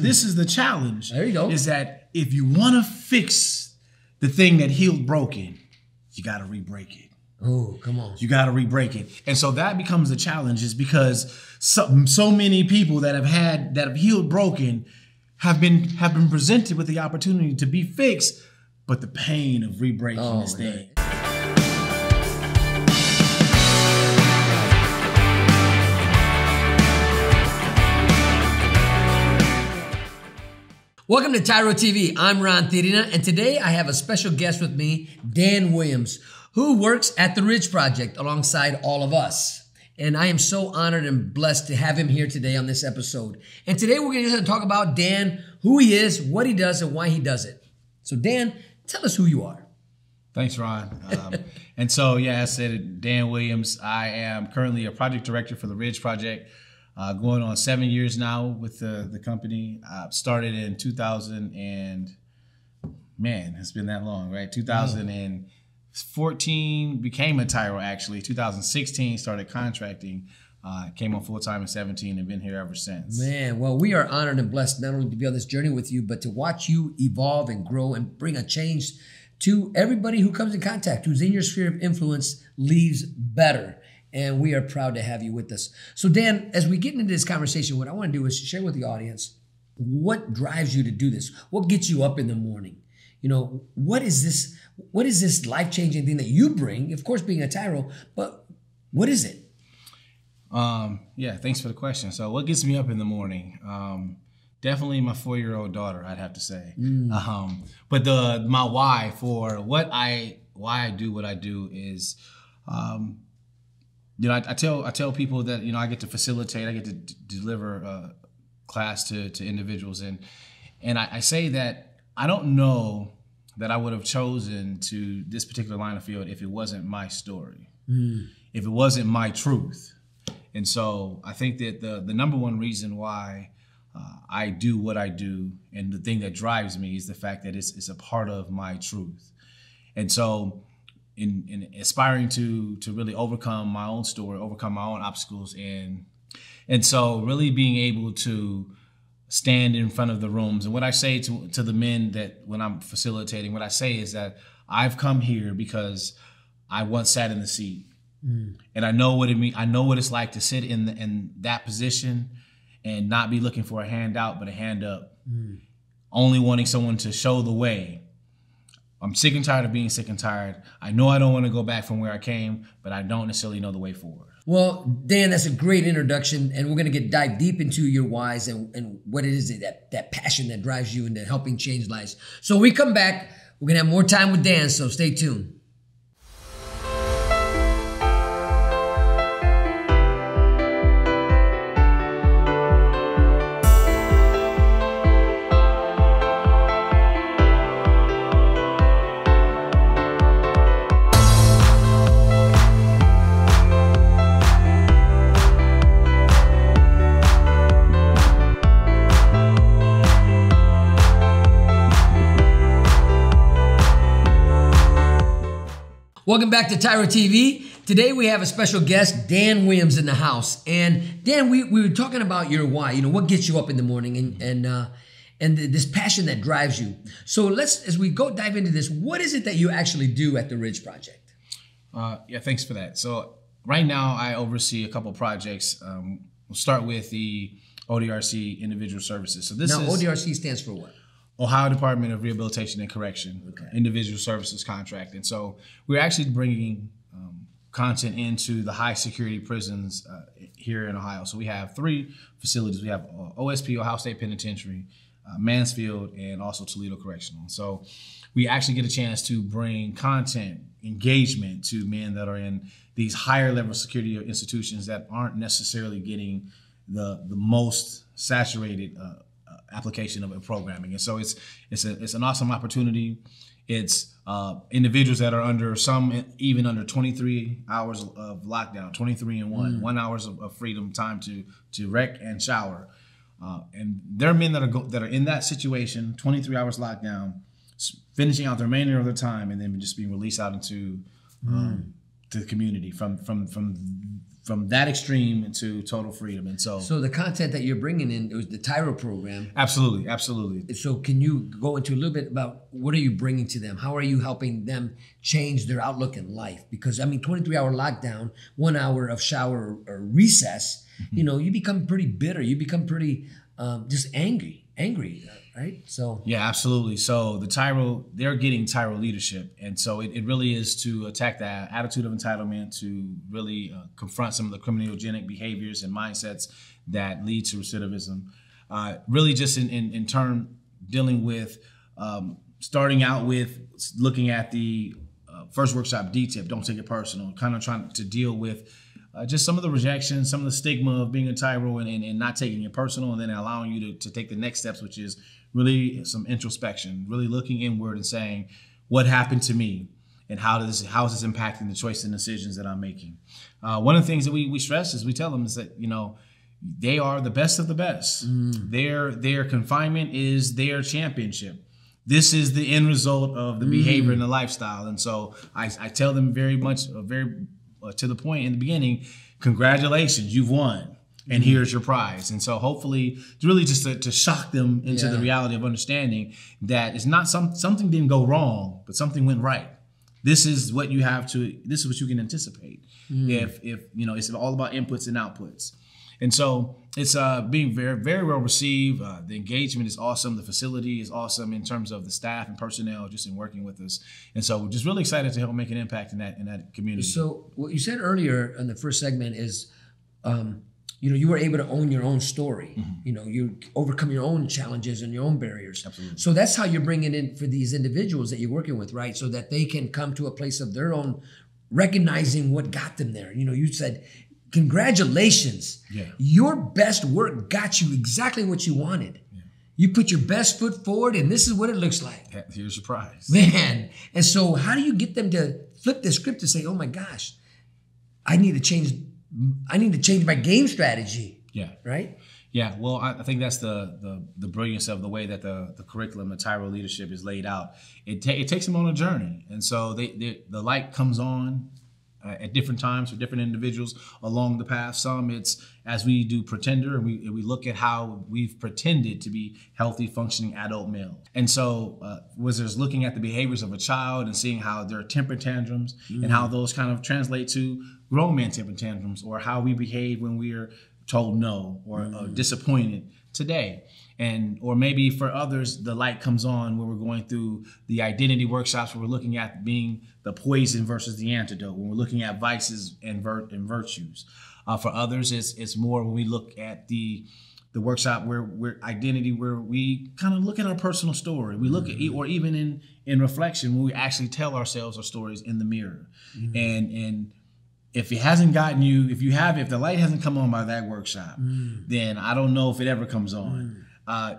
This is the challenge. There you go. Is that if you want to fix the thing that healed broken, you got to re-break it. Oh, come on. You got to re-break it. And so that becomes the challenge, is because so many people that have healed broken have been presented with the opportunity to be fixed, but the pain of re-breaking this thing. Welcome to TYRO TV. I'm Ron Tijerina, and today I have a special guest with me, Dan Williams, who works at the Ridge Project alongside all of us. And I am so honored and blessed to have him here today on this episode. And today we're going to talk about Dan, who he is, what he does, and why he does it. So Dan, tell us who you are. Thanks, Ron. And so, yeah, I said Dan Williams. I am currently a project director for the Ridge Project, going on 7 years now with the company. Started in 2000 and, man, it's been that long, right? 2014 became a TYRO, actually. 2016 started contracting. Came on full-time in 17 and been here ever since. Man, well, we are honored and blessed not only to be on this journey with you, but to watch you evolve and grow and bring a change to everybody who comes in contact, who's in your sphere of influence, leaves better. And we are proud to have you with us. So Dan, as we get into this conversation, what I want to do is share with the audience what drives you to do this. What gets you up in the morning? You know, what is this life-changing thing that you bring? Of course, being a TYRO, but what is it? Yeah, thanks for the question. So what gets me up in the morning? Definitely my 4-year-old daughter, I'd have to say. But my why for why I do what I do is, you know, I tell people that, you know, I get to facilitate, I get to deliver class to individuals, and I say that I don't know that I would have chosen to this particular line of field if it wasn't my story, if it wasn't my truth. And so I think that the number one reason why I do what I do, and the thing that drives me, is the fact that it's a part of my truth. And so in aspiring to really overcome my own story, overcome my own obstacles, and so really being able to stand in front of the rooms. And what I say to the men that when I'm facilitating, what I say is that I've come here because I once sat in the seat. And I know what it means. I know what it's like to sit in that position and not be looking for a handout, but a hand up, only wanting someone to show the way. I'm sick and tired of being sick and tired. I know I don't want to go back from where I came, but I don't necessarily know the way forward. Well, Dan, that's a great introduction, and we're going to dive deep into your whys and what it is that passion that drives you into helping change lives. So when we come back, we're going to have more time with Dan, so stay tuned. Welcome back to TYRO TV. Today we have a special guest, Dan Williams, in the house. And Dan, we were talking about your why. You know, what gets you up in the morning, and this passion that drives you. So as we dive into this, what is it that you actually do at the Ridge Project? Yeah, thanks for that. So right now I oversee a couple projects. We'll start with the ODRC Individual Services. So this ODRC stands for what? Ohio Department of Rehabilitation and Correction, Individual Services Contract. And so we're actually bringing content into the high security prisons here in Ohio. So we have 3 facilities. We have OSP, Ohio State Penitentiary, Mansfield, and also Toledo Correctional. So we actually get a chance to bring content, engagement to men that are in these higher level security institutions that aren't necessarily getting the most saturated application of programming. And so it's an awesome opportunity. It's individuals that are even under 23 hours of lockdown, 23 and 1 hours of freedom time to rec and shower. And there are men that are in that situation, 23 hours lockdown, finishing out the remainder of their time, and then just being released out into to the community from from that extreme into total freedom. And so the content that you're bringing in, it was the TYRO program. Absolutely, absolutely. So can you go into a little bit about what are you bringing to them? How are you helping them change their outlook in life? Because, I mean, 23-hour lockdown, 1 hour of shower or recess, you know, you become pretty bitter. You become pretty just angry, right? So yeah, absolutely. So the TYRO, they're getting TYRO leadership. And so it really is to attack that attitude of entitlement, to really confront some of the criminogenic behaviors and mindsets that lead to recidivism. Really just in turn dealing with, starting out with looking at the first workshop, D-tip, don't take it personal, kind of trying to deal with just some of the rejection, some of the stigma of being a TYRO and not taking it personal, and then allowing you to take the next steps, which is really some introspection, really looking inward and saying, what happened to me and how is this impacting the choices and decisions that I'm making? One of the things that we stress is we tell them is that, you know, they are the best of the best. Their confinement is their championship. This is the end result of the behavior and the lifestyle. And so I tell them very much, to the point in the beginning, congratulations, you've won. And here's your prize. And so hopefully it's really just to shock them into the reality of understanding that it's not something didn't go wrong, but something went right. This is what you have to, this is what you can anticipate. If you know, it's all about inputs and outputs. And so it's being very, very well received. The engagement is awesome. The facility is awesome in terms of the staff and personnel just in working with us. And so we're just really excited to help make an impact in that community. So what you said earlier in the first segment is, you know, you were able to own your own story. You know, you overcome your own challenges and your own barriers. Absolutely. So that's how you're bringing in for these individuals that you're working with, right? So that they can come to a place of their own, recognizing what got them there. You know, you said, congratulations. Your best work got you exactly what you wanted. You put your best foot forward, and this is what it looks like. Here's your prize. Man. And so how do you get them to flip the script to say, oh my gosh, I need to change my game strategy. Right? Yeah, well, I think that's the brilliance of the way that the curriculum, the TYRO leadership is laid out. It takes them on a journey. And so the light comes on at different times for different individuals along the path. Some it's as we do pretender, and we look at how we've pretended to be healthy, functioning adult male. And so there's looking at the behaviors of a child and seeing how there are temper tantrums and how those kind of translate to grown man temper tantrums, or how we behave when we are told no or disappointed today. Or maybe for others, the light comes on when we're going through the identity workshops, where we're looking at being the poison versus the antidote, when we're looking at vices and virtues. For others, it's more when we look at the workshop where we're identity, where we kind of look at our personal story. We look at, or even in reflection, when we actually tell ourselves our stories in the mirror. And if it hasn't gotten you, if the light hasn't come on by that workshop, then I don't know if it ever comes on.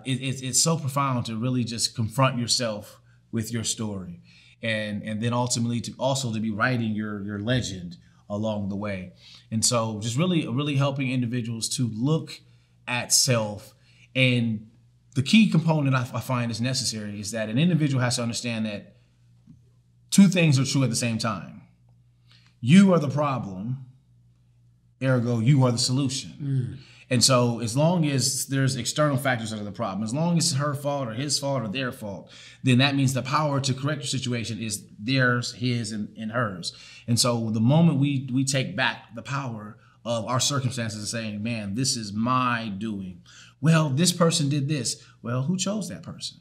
It's so profound to really just confront yourself with your story, and then ultimately to be writing your legend along the way. And so just really helping individuals to look at self. And the key component I find is necessary is that an individual has to understand that two things are true at the same time. You are the problem, ergo you are the solution. And so as long as there's external factors that are the problem, as long as it's her fault or his fault or their fault, then that means the power to correct your situation is theirs, his, and hers. And so the moment we take back the power of our circumstances and saying, man, this is my doing. Well, this person did this. Well, who chose that person?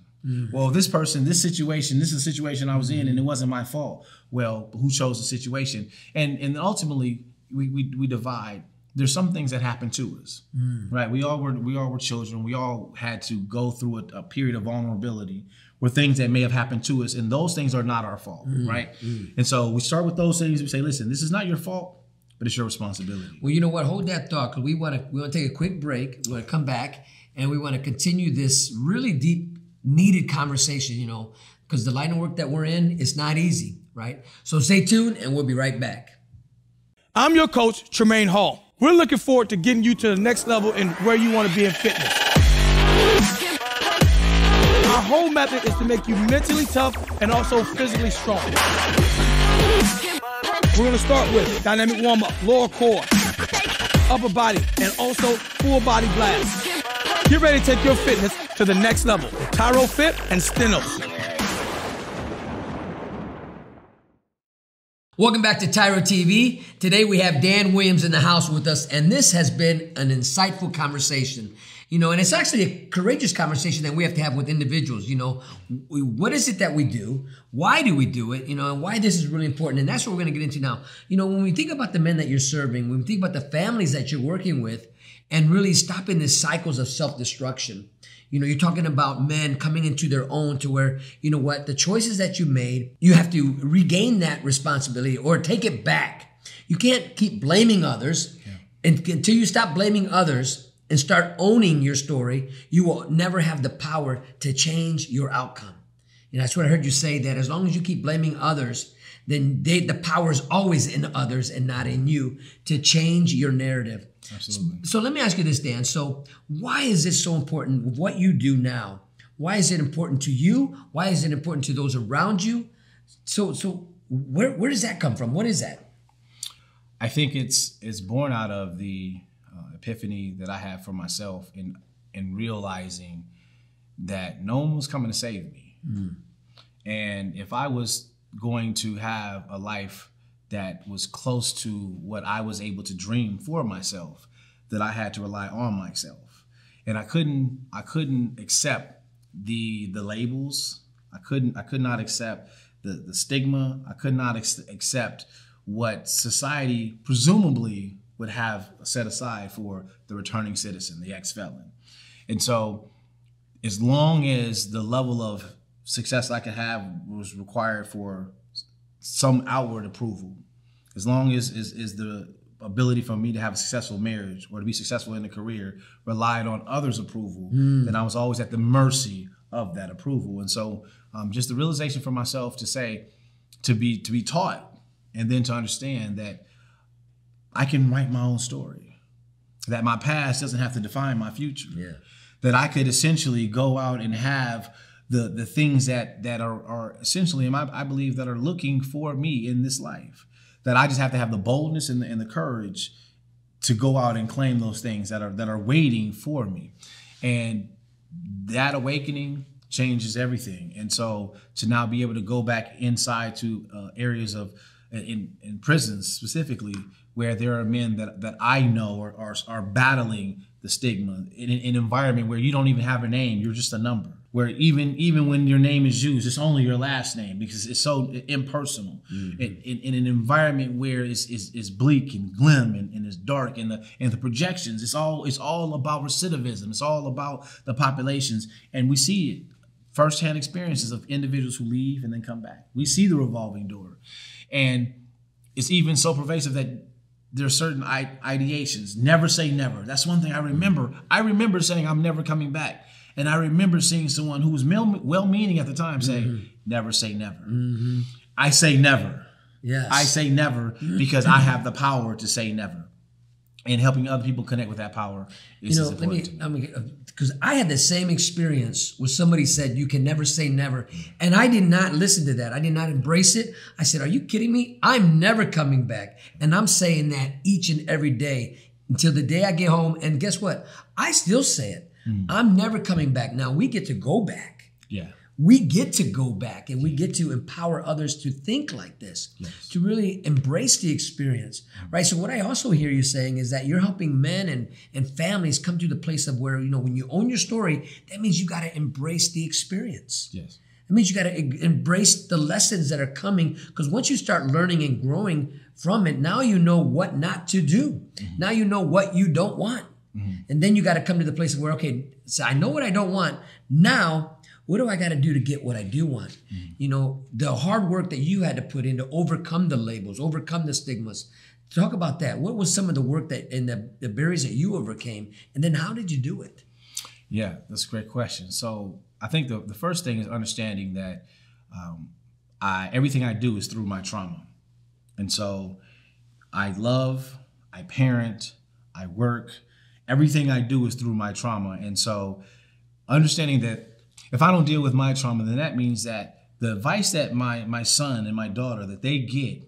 Well, this is a situation I was in and it wasn't my fault. Well, who chose the situation? And ultimately we divide. There's some things that happen to us, right? We all were children. We all had to go through a period of vulnerability where things that may have happened to us, and those things are not our fault, right? And so we start with those things. We say, listen, this is not your fault, but it's your responsibility. Well, you know what? Hold that thought, because we want to take a quick break. We want to come back and we want to continue this really deep, needed conversation, you know, because the line of work that we're in is not easy, right? So stay tuned and we'll be right back. I'm your coach, Tremaine Hall. We're looking forward to getting you to the next level in where you want to be in fitness. Our whole method is to make you mentally tough and also physically strong. We're going to start with dynamic warm-up, lower core. upper body, and also full body blast. Get ready to take your fitness to the next level with TYRO Fit and Stenos. Welcome back to TYRO TV. Today we have Dan Williams in the house with us, and this has been an insightful conversation. And it's actually a courageous conversation that we have to have with individuals. What is it that we do? Why do we do it? And why this is really important. And that's what we're going to get into now. When we think about the men that you're serving, when we think about the families that you're working with, and really stopping the cycles of self-destruction. You're talking about men coming into their own to where, the choices that you made, you have to regain that responsibility or take it back. You can't keep blaming others. And until you stop blaming others and start owning your story, you will never have the power to change your outcome. That's what I heard you say, that as long as you keep blaming others, then the power is always in others and not in you to change your narrative. Absolutely. So let me ask you this, Dan. So why is this so important with what you do now? Why is it important to you? Why is it important to those around you? So where does that come from? What is that? I think it's born out of the epiphany that I had for myself in realizing that no one was coming to save me. And if I was going to have a life that was close to what I was able to dream for myself, that I had to rely on myself. And I couldn't accept the labels. I could not accept the stigma. I could not accept what society presumably would have set aside for the returning citizen, the ex-felon. And so as long as the level of success I could have was required for some outward approval, as long as the ability for me to have a successful marriage or to be successful in a career relied on others' approval, then I was always at the mercy of that approval. And so just the realization for myself to be taught and then to understand that I can write my own story, that my past doesn't have to define my future, that I could essentially go out and have the things that are essentially, I believe, that are looking for me in this life, that I just have to have the boldness and the courage to go out and claim those things that are waiting for me. And that awakening changes everything. And so to now be able to go back inside to areas of in prisons specifically, where there are men that I know are battling the stigma in an environment where you don't even have a name, you're just a number. Where even when your name is used, it's only your last name because it's so impersonal. In an environment where it's bleak and glim and it's dark and the projections, it's all about recidivism. It's all about the populations, and we see it firsthand experiences of individuals who leave and then come back. We see the revolving door, and it's even so pervasive that there are certain ideations. Never say never. That's one thing I remember. I remember saying I'm never coming back. And I remember seeing someone who was well-meaning at the time say, never say never. I say never. Yes. I say never because I have the power to say never. And helping other people connect with that power is important to me. Because I had the same experience where somebody said, you can never say never. And I did not listen to that. I did not embrace it. I said, are you kidding me? I'm never coming back. And I'm saying that each and every day until the day I get home. And guess what? I still say it. I'm never coming back. Now we get to go back. Yeah. We get to go back and we get to empower others to think like this, to really embrace the experience, right? So what I also hear you saying is that you're helping men and families come to the place of where, when you own your story, that means you got to embrace the experience. Yes. That means you got to embrace the lessons that are coming, because once you start learning and growing from it, now you know what not to do. Now you know what you don't want. And then you got to come to the place where, okay, so I know what I don't want. Now, what do I got to do to get what I do want? The hard work that you had to put in to overcome the labels, overcome the stigmas. Talk about that. What was some of the work that and the barriers that you overcame? And then how did you do it? Yeah, that's a great question. So I think the first thing is understanding that everything I do is through my trauma. And so I love, I parent, I work. Everything I do is through my trauma. And so understanding that if I don't deal with my trauma, then that means that the advice that my son and my daughter, that they get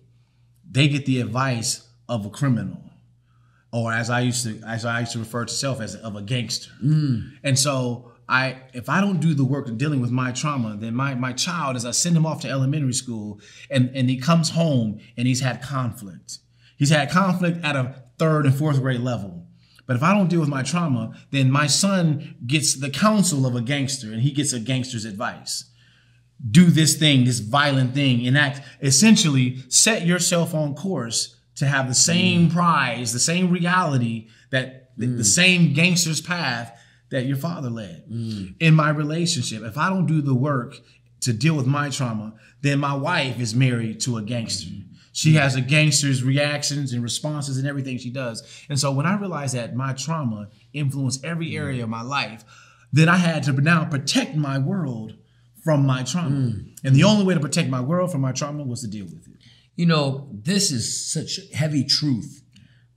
the advice of a criminal. or as I used to refer to self as of a gangster. And so if I don't do the work of dealing with my trauma, then my child, as I send him off to elementary school and he comes home and he's had conflict. He's had conflict at a 3rd and 4th grade level. But if I don't deal with my trauma, then my son gets the counsel of a gangster and he gets a gangster's advice. Do this thing, this violent thing, essentially set yourself on course to have the same prize, the same reality, that the same gangster's path that your father led. In my relationship, if I don't do the work to deal with my trauma, then my wife is married to a gangster. She has a gangster's reactions and responses and everything she does. And so when I realized that my trauma influenced every area of my life, then I had to now protect my world from my trauma. And the only way to protect my world from my trauma was to deal with it. You know, this is such heavy truth,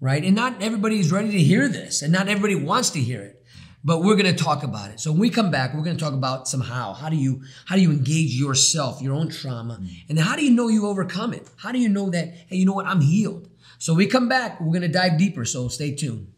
right? And not everybody is ready to hear this, and not everybody wants to hear it. But we're going to talk about it. So when we come back, we're going to talk about how do you engage yourself, your own trauma, and how do you know you overcome it? How do you know that, hey, you know what, I'm healed? So we come back, we're going to dive deeper. So stay tuned.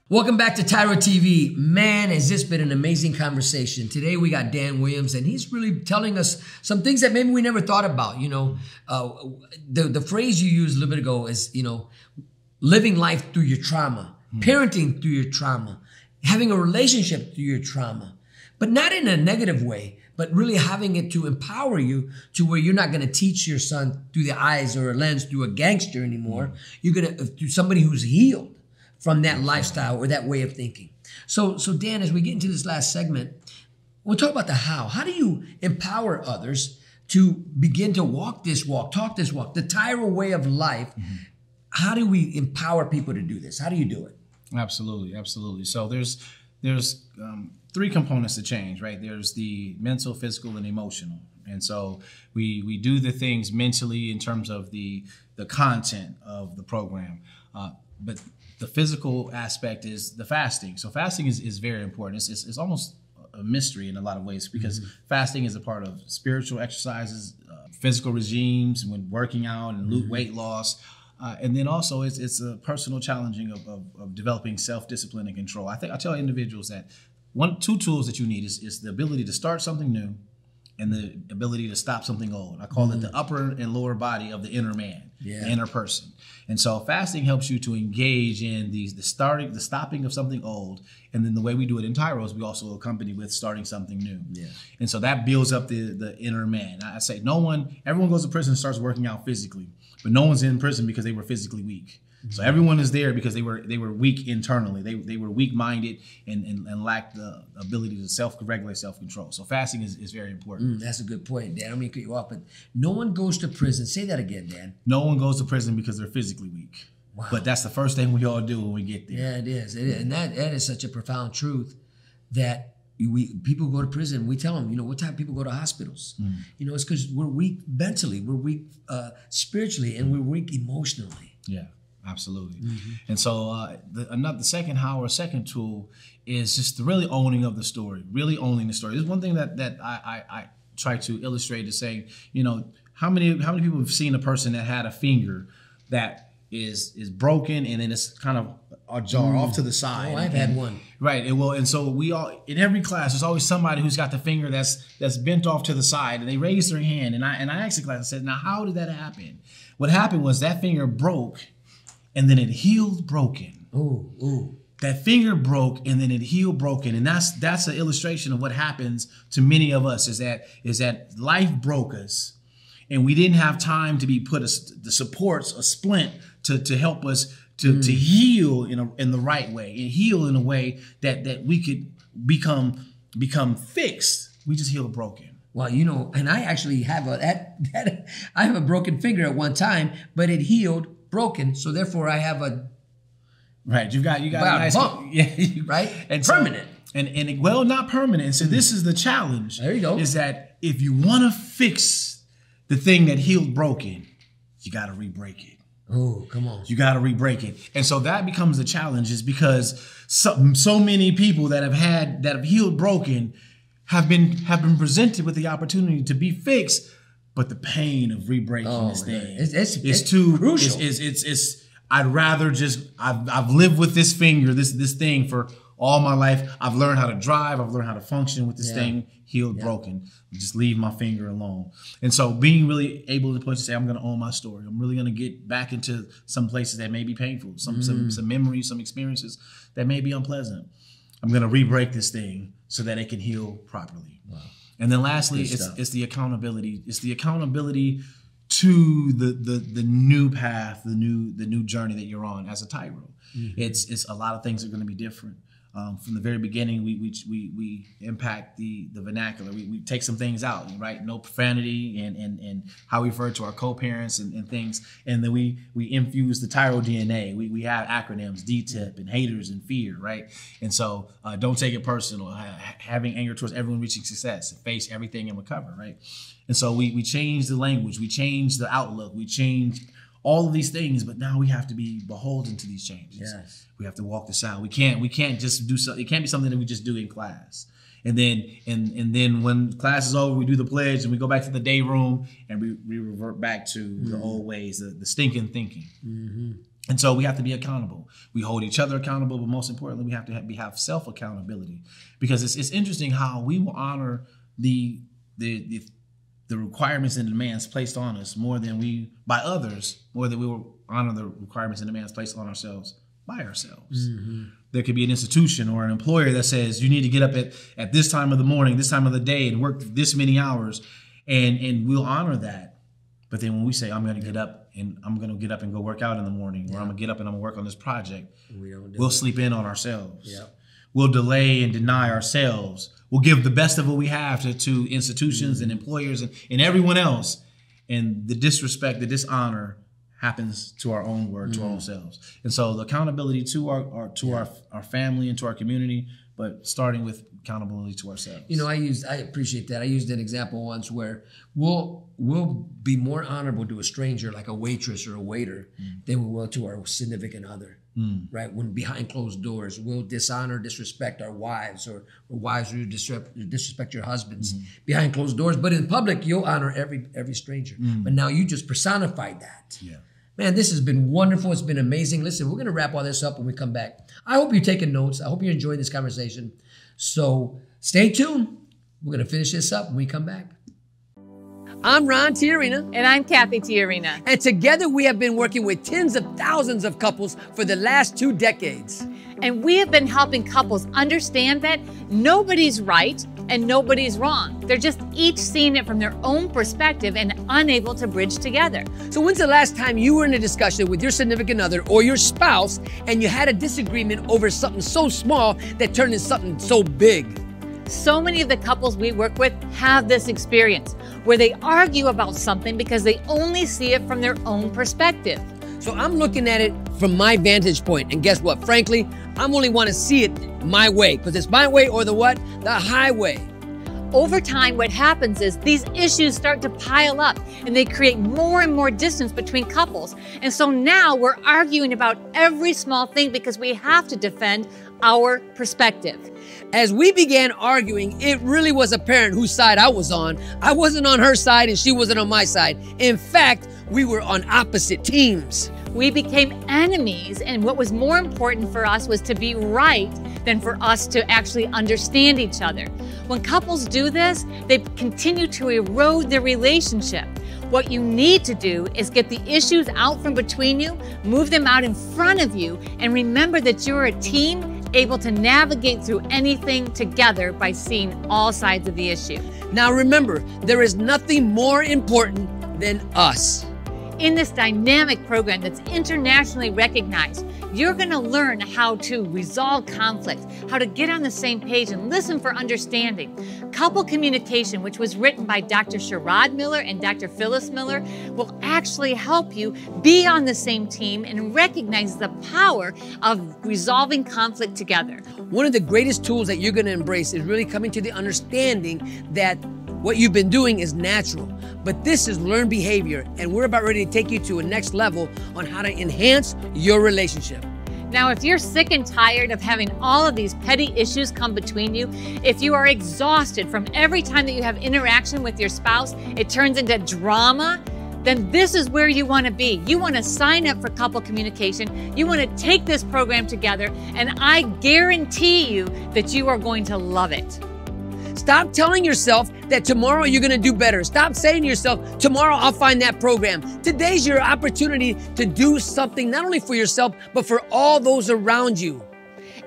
Welcome back to TYRO TV. Man, has this been an amazing conversation. Today we got Dan Williams, and he's really telling us some things that maybe we never thought about. You know, the phrase you used a little bit ago is, you know, living life through your trauma, parenting through your trauma, having a relationship through your trauma, but not in a negative way, but really having it to empower you to where you're not going to teach your son through the eyes or a lens through a gangster anymore. You're going to, through somebody who's healed from that lifestyle or that way of thinking. So Dan, as we get into this last segment, we'll talk about the how. How do you empower others to begin to walk this walk, talk this walk, the TYRO way of life? How do we empower people to do this? How do you do it? Absolutely, absolutely. So there's 3 components to change, right? There's the mental, physical, and emotional. And so we do the things mentally in terms of the content of the program, but the physical aspect is the fasting. So fasting is very important. It's almost a mystery in a lot of ways, because fasting is a part of spiritual exercises, physical regimes, when working out and weight loss. And then also it's a personal challenging of developing self-discipline and control. I tell individuals that 2 tools that you need is the ability to start something new and the ability to stop something old. I call it the upper and lower body of the inner man, the inner person. And so fasting helps you to engage in the stopping of something old. And then the way we do it in TYRO is we also accompany with starting something new. Yeah. And so that builds up the inner man. I say everyone goes to prison and starts working out physically, but no one's in prison because they were physically weak. So everyone is there because they were weak internally. They were weak-minded and lacked the ability to self-regulate, self-control. So fasting is very important. That's a good point, Dan. I don't mean to cut you off, but no one goes to prison. Say that again, Dan. No one goes to prison because they're physically weak. Wow. But that's the first thing we all do when we get there. Yeah, it is. And that is such a profound truth that people go to prison. We tell them, you know, what time people go to hospitals? You know, it's because we're weak mentally, we're weak spiritually, and we're weak emotionally. Yeah. Absolutely. And so the second tool is just the really owning of the story, really owning the story. There's one thing that I try to illustrate is saying, you know, how many people have seen a person that had a finger that is broken and then it's kind of ajar off to the side. Oh, I've had one. Right. And so we all, in every class, there's always somebody who's got the finger that's bent off to the side, and they raise their hand. And I asked the class, I said, now, how did that happen? What happened was that finger broke, and then it healed broken. Ooh. That finger broke, and then it healed broken. And that's an illustration of what happens to many of us, is that life broke us, and we didn't have time to be put the supports, a splint to help us to heal in the right way, and heal in a way that we could become fixed. We just healed broken. Well, you know, and I actually have I have a broken finger at one time, but it healed broken. So therefore I have Right. You got a nice bump. Yeah. Right? And Permanent. And well, not permanent. So this is the challenge. There you go. Is that if you want to fix the thing that healed broken, you got to re-break it. Oh, come on. You got to re-break it. And so that becomes the challenge, is because so many people that have healed broken have been presented with the opportunity to be fixed, but the pain of re-breaking this thing is too crucial. I'd rather just I've lived with this finger, this thing for all my life. I've learned how to drive. I've learned how to function with this thing, healed, broken. Just leave my finger alone. And so being really able to say, I'm going to own my story. I'm really going to get back into some places that may be painful, some memories, some experiences that may be unpleasant. I'm going to re-break this thing so that it can heal properly. Wow. And then lastly, it's the accountability. It's the accountability to the new path, the new journey that you're on as a TYRO. It's a lot of things are going to be different. From the very beginning, we impact the vernacular. We take some things out, right? No profanity and how we refer to our co-parents and things. And then we infuse the TYRO DNA. We have acronyms, DTIP and haters and fear, right? And so don't take it personal. Having anger towards everyone reaching success, face everything and recover, right? And so we change the language, we change the outlook, we change all of these things, but now we have to be beholden to these changes. Yes. We have to walk this out. We can't just do something. It can't be something that we just do in class. And then when class is over, we do the pledge and we go back to the day room and we revert back to the old ways, the stinking thinking. And so we have to be accountable. We hold each other accountable, but most importantly, we have to have self-accountability, because it's interesting how we will honor the requirements and demands placed on us more than we will honor the requirements and demands placed on ourselves by ourselves. There could be an institution or an employer that says you need to get up at this time of the morning, this time of the day, and work this many hours, and we'll honor that. But then when we say, I'm going to get up and go work out in the morning, or I'm going to get up and I'm going to work on this project, we'll sleep in on ourselves. We'll delay and deny ourselves. We'll give the best of what we have to institutions and employers and everyone else. And the disrespect, the dishonor happens to our own word, to our own selves. And so the accountability to our family and to our community, but starting with accountability to ourselves. You know, I appreciate that. I used an example once where we'll be more honorable to a stranger, like a waitress or a waiter, than we will to our significant other. Right? When behind closed doors, we'll disrespect our wives, or wives will disrespect your husbands behind closed doors. But in public, you'll honor every stranger. But now you just personified that. Yeah. Man, this has been wonderful. It's been amazing. Listen, we're going to wrap all this up when we come back. I hope you're taking notes. I hope you're enjoying this conversation. So stay tuned. We're going to finish this up when we come back. I'm Ron Tijerina. And I'm Cathy Tijerina. And together we have been working with tens of thousands of couples for the last 2 decades. And we have been helping couples understand that nobody's right and nobody's wrong. They're just each seeing it from their own perspective and unable to bridge together. So when's the last time you were in a discussion with your significant other or your spouse and you had a disagreement over something so small that turned into something so big? So many of the couples we work with have this experience where they argue about something because they only see it from their own perspective. So I'm looking at it from my vantage point, and guess what? Frankly, I'm only want to see it my way, because it's my way or the what? The highway. Over time, what happens is these issues start to pile up and they create more and more distance between couples. And so now we're arguing about every small thing because we have to defend our perspective. As we began arguing, it really was apparent whose side I was on. I wasn't on her side and she wasn't on my side. In fact, we were on opposite teams. We became enemies, and what was more important for us was to be right than for us to actually understand each other. When couples do this, they continue to erode their relationship. What you need to do is get the issues out from between you, move them out in front of you, and remember that you're a team able to navigate through anything together by seeing all sides of the issue. Now remember, there is nothing more important than us. In this dynamic program that's internationally recognized, you're going to learn how to resolve conflicts, how to get on the same page and listen for understanding. Couple communication, which was written by Dr. Sherrod Miller and Dr. Phyllis Miller, will actually help you be on the same team and recognize the power of resolving conflict together. One of the greatest tools that you're going to embrace is really coming to the understanding that what you've been doing is natural, but this is learned behavior, and we're about ready to take you to a next level on how to enhance your relationship. Now, if you're sick and tired of having all of these petty issues come between you, if you are exhausted from every time that you have interaction with your spouse, it turns into drama, then this is where you want to be. You want to sign up for couple communication. You want to take this program together, and I guarantee you that you are going to love it. Stop telling yourself that tomorrow you're going to do better. Stop saying to yourself, tomorrow I'll find that program. Today's your opportunity to do something not only for yourself, but for all those around you.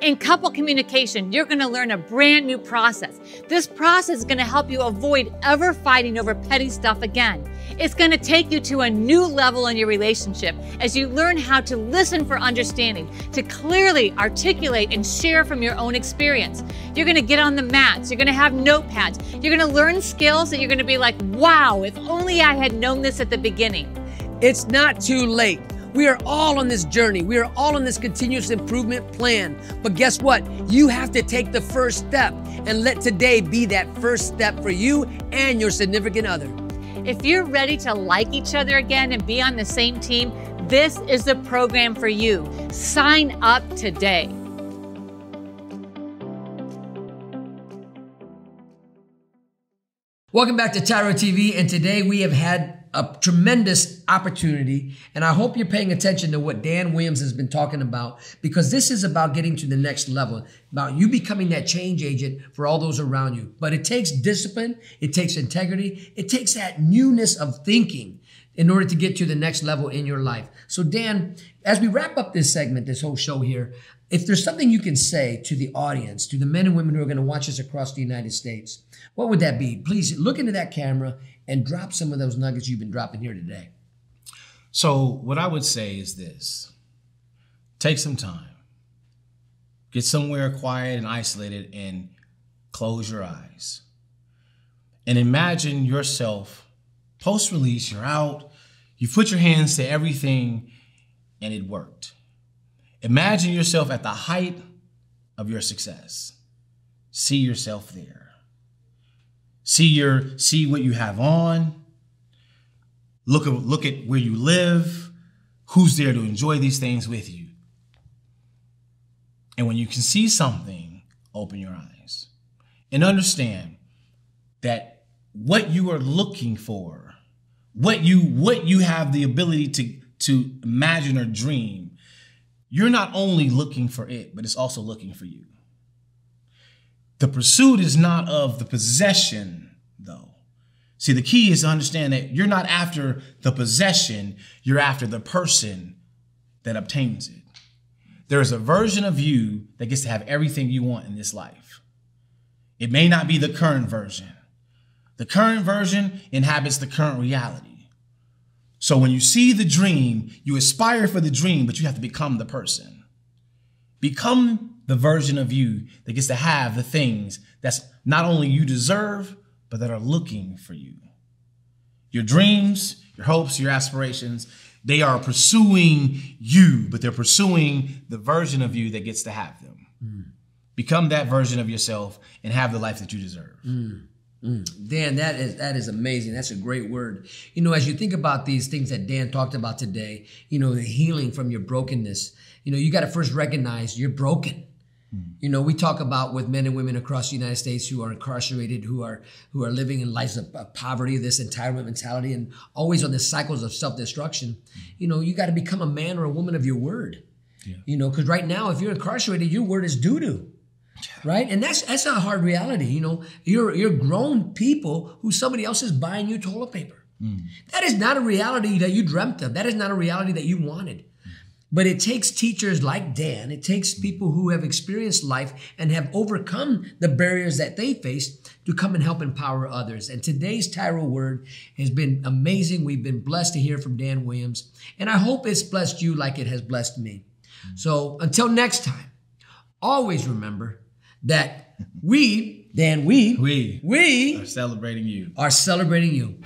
In couple communication, you're going to learn a brand new process. This process is going to help you avoid ever fighting over petty stuff again. It's going to take you to a new level in your relationship as you learn how to listen for understanding, to clearly articulate and share from your own experience. You're going to get on the mats. You're going to have notepads. You're going to learn skills that you're going to be like, wow, if only I had known this at the beginning. It's not too late. We are all on this journey. We are all on this continuous improvement plan. But guess what? You have to take the first step and let today be that first step for you and your significant other. If you're ready to like each other again and be on the same team, this is the program for you. Sign up today. Welcome back to TYRO TV, and today we have had a tremendous opportunity, and I hope you're paying attention to what Dan Williams has been talking about, because this is about getting to the next level, about you becoming that change agent for all those around you. But it takes discipline, it takes integrity, it takes that newness of thinking in order to get to the next level in your life. So Dan, as we wrap up this segment, this whole show here, if there's something you can say to the audience, to the men and women who are going to watch us across the United States, what would that be? Please look into that camera and drop some of those nuggets you've been dropping here today. So what I would say is this: take some time, get somewhere quiet and isolated, and close your eyes. And imagine yourself post-release, you're out, you put your hands to everything, and it worked. Imagine yourself at the height of your success. See yourself there. See what you have on. Look at where you live. Who's there to enjoy these things with you? And when you can see something, open your eyes and understand that what you are looking for, what you have the ability to imagine or dream, you're not only looking for it, but it's also looking for you. The pursuit is not of the possession, though. See, the key is to understand that you're not after the possession, you're after the person that obtains it. There is a version of you that gets to have everything you want in this life. It may not be the current version. The current version inhabits the current reality. So when you see the dream, you aspire for the dream, but you have to become the person. Become the version of you that gets to have the things that's not only you deserve, but that are looking for you. Your dreams, your hopes, your aspirations, they are pursuing you, but they're pursuing the version of you that gets to have them. Become that version of yourself and have the life that you deserve. Dan, that is amazing. That's a great word. You know, as you think about these things that Dan talked about today, you know, the healing from your brokenness, you know, you got to first recognize you're broken. You know, we talk about with men and women across the United States who are incarcerated, who are living in lives of poverty, this entitlement mentality, and always on the cycles of self-destruction. You know, you got to become a man or a woman of your word. Yeah. You know, because right now, if you're incarcerated, your word is doo-doo. Right? And that's a hard reality. You know, you're grown people who somebody else is buying you toilet paper. That is not a reality that you dreamt of. That is not a reality that you wanted. But it takes teachers like Dan, it takes people who have experienced life and have overcome the barriers that they face to come and help empower others. And today's TYRO word has been amazing. We've been blessed to hear from Dan Williams. And I hope it's blessed you like it has blessed me. So until next time, always remember that we are celebrating you. Are celebrating you.